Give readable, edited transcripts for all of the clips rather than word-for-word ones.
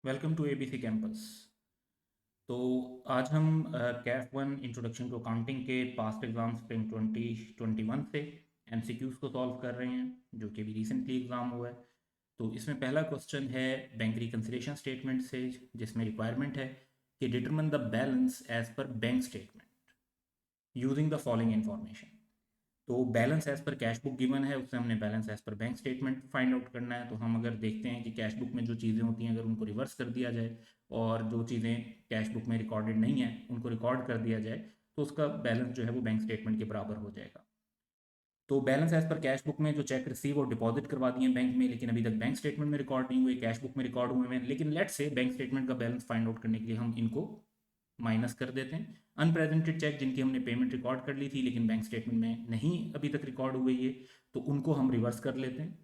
Welcome to ABC campus. तो आज हम CAF one introduction to accounting के पास्ट एग्जाम स्प्रिंग 2021 से एमसीक्यूज़ को सॉल्व कर रहे हैं जो कि अभी रिसेंटली एग्ज़ाम हुआ है। तो इसमें पहला क्वेश्चन है बैंक रिकन्सिलिएशन स्टेटमेंट से, जिसमें रिक्वायरमेंट है कि determine the balance as per bank statement using the following information. तो बैलेंस एज पर कैश बुक गिवन है, उससे हमने balance as per bank statement find out करना है। तो हम अगर देखते हैं कि कैश बुक में जो चीज़ें होती हैं अगर उनको रिवर्स कर दिया जाए और जो चीज़ें कैश बुक में रिकॉर्डेड नहीं है उनको रिकॉर्ड कर दिया जाए तो उसका बैलेंस जो है वो बैंक स्टेटमेंट के बराबर हो जाएगा। तो बैलेंस एज पर कैश बुक में जो चेक रिसीव और डिपॉजिट करवा दिए बैंक में, लेकिन अभी तक बैंक स्टेटमेंट में रिकॉर्ड नहीं हुए, कैश बुक में रिकॉर्ड हुए हैं। लेकिन लेट से बैंक स्टेटमेंट का बैलेंस फाइंड आउट करने के लिए हम इनको माइनस कर देते हैं। अनप्रेजेंटेड चेक जिनकी हमने पेमेंट रिकॉर्ड कर ली थी लेकिन बैंक स्टेटमेंट में नहीं अभी तक रिकॉर्ड हुई है, तो उनको हम रिवर्स कर लेते हैं।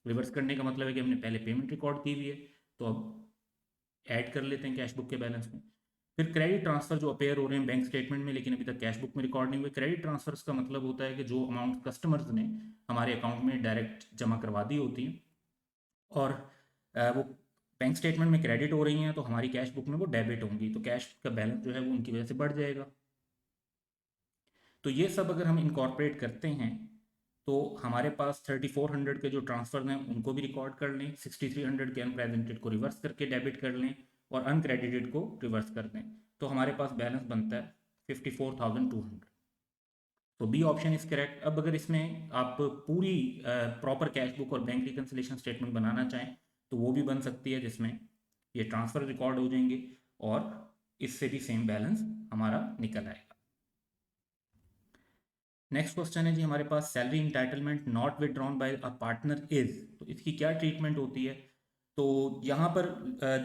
रिवर्स करने का मतलब है कि हमने पहले पेमेंट रिकॉर्ड की हुई है तो अब ऐड कर लेते हैं कैश बुक के बैलेंस में। फिर क्रेडिट ट्रांसफर जो अपेयर हो रहे हैं बैंक स्टेटमेंट में लेकिन अभी तक कैश बुक में रिकॉर्ड नहीं हुए। क्रेडिट ट्रांसफर्स का मतलब होता है कि जो अमाउंट कस्टमर्स ने हमारे अकाउंट में डायरेक्ट जमा करवा दी होती हैं और वो बैंक स्टेटमेंट में क्रेडिट हो रही हैं तो हमारी कैश बुक में वो डेबिट होंगी, तो कैश का बैलेंस जो है वो उनकी वजह से बढ़ जाएगा। तो ये सब अगर हम इनकॉर्पोरेट करते हैं तो हमारे पास 3400 के जो ट्रांसफर हैं उनको भी रिकॉर्ड कर लें, 6300 के अनप्रेजेंटेड को रिवर्स करके डेबिट कर लें और अनक्रेडिटेड को रिवर्स कर दें, तो हमारे पास बैलेंस बनता है 54,200। तो बी ऑप्शन इज करेक्ट। अब अगर इसमें आप पूरी प्रॉपर कैश बुक और बैंक रिकन्सिलेशन स्टेटमेंट बनाना चाहें तो वो भी बन सकती है, जिसमें ये ट्रांसफर रिकॉर्ड हो जाएंगे और इससे भी सेम बैलेंस हमारा निकल आएगा। नेक्स्ट क्वेश्चन है जी हमारे पास, salary entitlement not withdrawn by a partner is, तो इसकी क्या ट्रीटमेंट होती है। तो यहाँ पर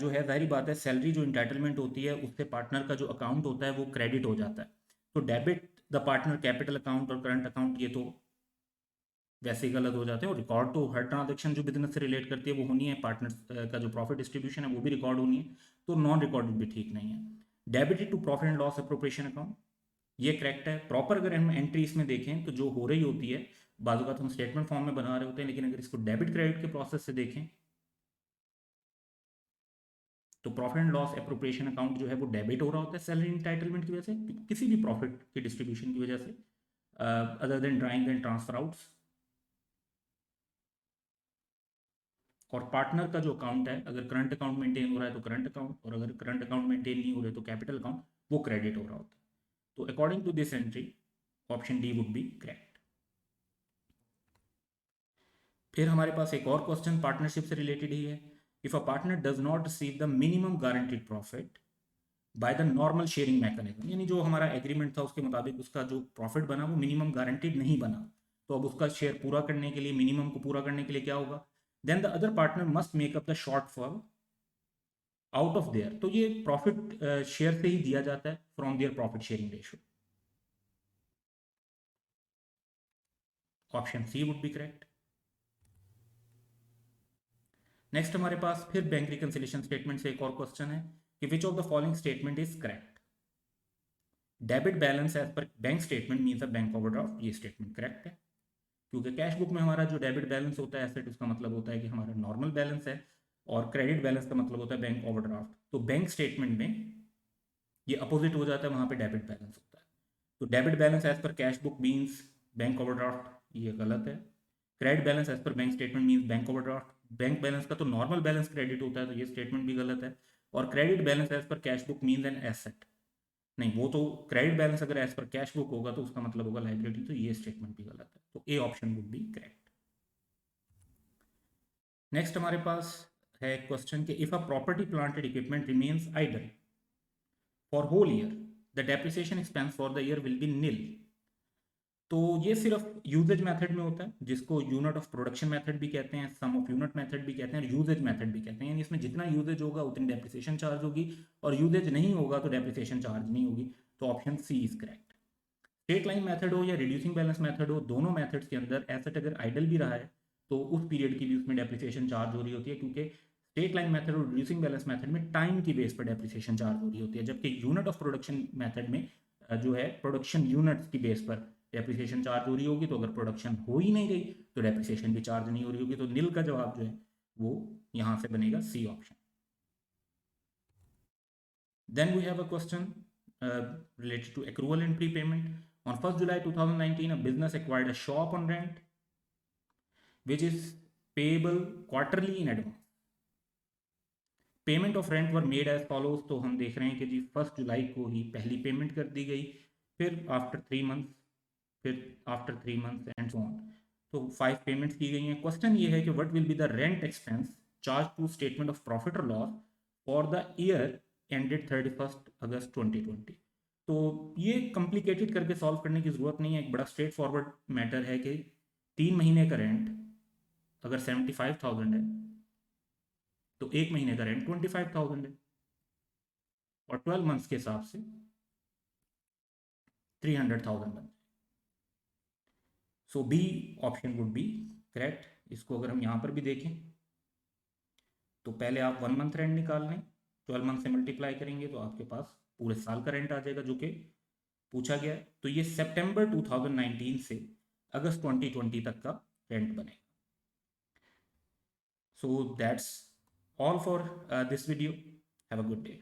जो है जाहिर बात है सैलरी जो इंटाइटलमेंट होती है उससे पार्टनर का जो अकाउंट होता है वो क्रेडिट हो जाता है। तो debit the partner capital account और करंट अकाउंट ये तो वैसे ही गलत हो जाते हैं, और रिकॉर्ड तो हर ट्रांजेक्शन जो बिजनेस से रिलेट करती है वो होनी है, पार्टनर का जो प्रॉफिट डिस्ट्रीब्यूशन है वो भी रिकॉर्ड होनी है, तो नॉन रिकॉर्डेड भी ठीक नहीं है। Debited to profit and loss appropriation account, ये करेक्ट है। प्रॉपर अगर हम एंट्री इसमें देखें तो जो हो रही होती है, बाजू का तो हम स्टेटमेंट फॉर्म में बना रहे होते हैं, लेकिन अगर इसको डेबिट क्रेडिट के प्रोसेस से देखें तो profit and loss appropriation account जो है वो डेबिट हो रहा होता है सैलरी इंटाइटलमेंट की वजह से, किसी भी प्रॉफिट की डिस्ट्रीब्यूशन की वजह से, other than drawing and transfer outs. और पार्टनर का जो अकाउंट है, अगर करंट अकाउंट मेंटेन हो रहा है तो करंट अकाउंट, और अगर करंट अकाउंट मेंटेन नहीं हो रहे तो कैपिटल अकाउंट, वो क्रेडिट हो रहा होता है। तो according to this entry option D would be correct. फिर हमारे पास एक और क्वेश्चन पार्टनरशिप से रिलेटेड ही है। If a partner does not receive the minimum guaranteed profit by the normal sharing mechanism, यानी जो हमारा एग्रीमेंट था उसके मुताबिक उसका जो प्रॉफिट बना वो मिनिमम गारंटीड नहीं बना, तो अब उसका शेयर पूरा करने के लिए, मिनिमम को पूरा करने के लिए क्या होगा, then the other partner must make up the shortfall out of their, तो ये प्रॉफिट शेयर से ही दिया जाता है from their profit sharing ratio. Option C would be correct. Next हमारे पास फिर बैंक रिकंसिलिएशन स्टेटमेंट से एक और क्वेश्चन है कि which of the following statement is correct. Debit balance as per bank statement means a bank overdraft, ये statement correct है, क्योंकि कैश बुक में हमारा जो डेबिट बैलेंस होता है एसेट, उसका मतलब होता है कि हमारा नॉर्मल बैलेंस है, और क्रेडिट बैलेंस का मतलब होता है बैंक ओवरड्राफ्ट। तो बैंक स्टेटमेंट में ये अपोजिट हो जाता है, वहां पे डेबिट बैलेंस होता है। तो डेबिट बैलेंस एज पर cash book means bank overdraft, ये गलत है। Credit balance as per bank statement means bank overdraft, bank balance का तो नॉर्मल बैलेंस क्रेडिट होता है, तो ये स्टेटमेंट भी गलत है। और क्रेडिट बैलेंस एज पर cash book means an asset, नहीं, वो तो क्रेडिट बैलेंस अगर एज पर कैश बुक होगा तो उसका मतलब होगा लाइबिलिटी, तो ये स्टेटमेंट भी गलत है, तो A option would be correct. Next हमारे पास है क्वेश्चन कि if a property planted equipment remains idle for whole year the depreciation expense for the year will be nil. तो ये सिर्फ यूजेज मेथड में होता है, जिसको यूनिट ऑफ प्रोडक्शन मेथड भी कहते हैं, सम ऑफ यूनिट मेथड भी कहते हैं, और यूजेज मेथड भी कहते हैं, यानी इसमें जितना यूजेज होगा उतनी डेप्रिसिएशन चार्ज होगी, और यूजेज नहीं होगा तो डेप्रिसिएशन चार्ज नहीं होगी, तो option C is correct. Straight line method हो या रिड्यूसिंग बैलेंस मेथड हो, दोनों मेथड्स के अंदर एसेट अगर आइडल भी रहा है तो उस पीरियड की भी उसमें डेप्रिसिएशन चार्ज हो रही होती है, क्योंकि स्ट्रेट लाइन मेथड और रिड्यूसिंग बैलेंस मेथड में टाइम की बेस पर डेप्रिसिएशन चार्ज हो रही होती है, जबकि यूनिट ऑफ प्रोडक्शन मेथड में जो है प्रोडक्शन यूनिट्स की बेस पर डेप्रिसिएशन चार्ज हो रही होगी, तो अगर प्रोडक्शन हो ही नहीं रही तो डेप्रिसिएशन भी चार्ज नहीं हो रही होगी, तो नील का जवाब जो है वो यहाँ से बनेगा C option. Then we have a question related to accrual and prepayment. On 1st July 2019, a business acquired a shop on rent, which is payable quarterly in advance. Payment of rent were made as follows, तो हम देख रहे हैं कि जी 1 जुलाई को ही पहली payment कर दी गई, फिर आफ्टर 3 मंथ्स, फिर after 3 months and so on. तो 5 पेमेंट्स की गई हैं। क्वेश्चन ये है कि what will be the rent expense charge to statement of profit और loss for the year ended 31 August 2020। तो ये कॉम्प्लिकेटेड करके सॉल्व करने की ज़रूरत नहीं है, एक बड़ा स्ट्रेट फॉरवर्ड मैटर है कि 3 महीने का रेंट अगर 75,000 है तो 1 महीने का रेंट 25,000 है, और 12 मंथ्स के हिसाब से 300,000 बन। So B option would be correct. इसको अगर हम यहाँ पर भी देखें तो पहले आप 1 मंथ रेंट निकाल लें, 12 मंथ से मल्टीप्लाई करेंगे तो आपके पास पूरे साल का रेंट आ जाएगा जो कि पूछा गया है। तो ये सितंबर 2019 से अगस्त 2020 तक का रेंट बनेगा। So that's all for this video. Have a good day.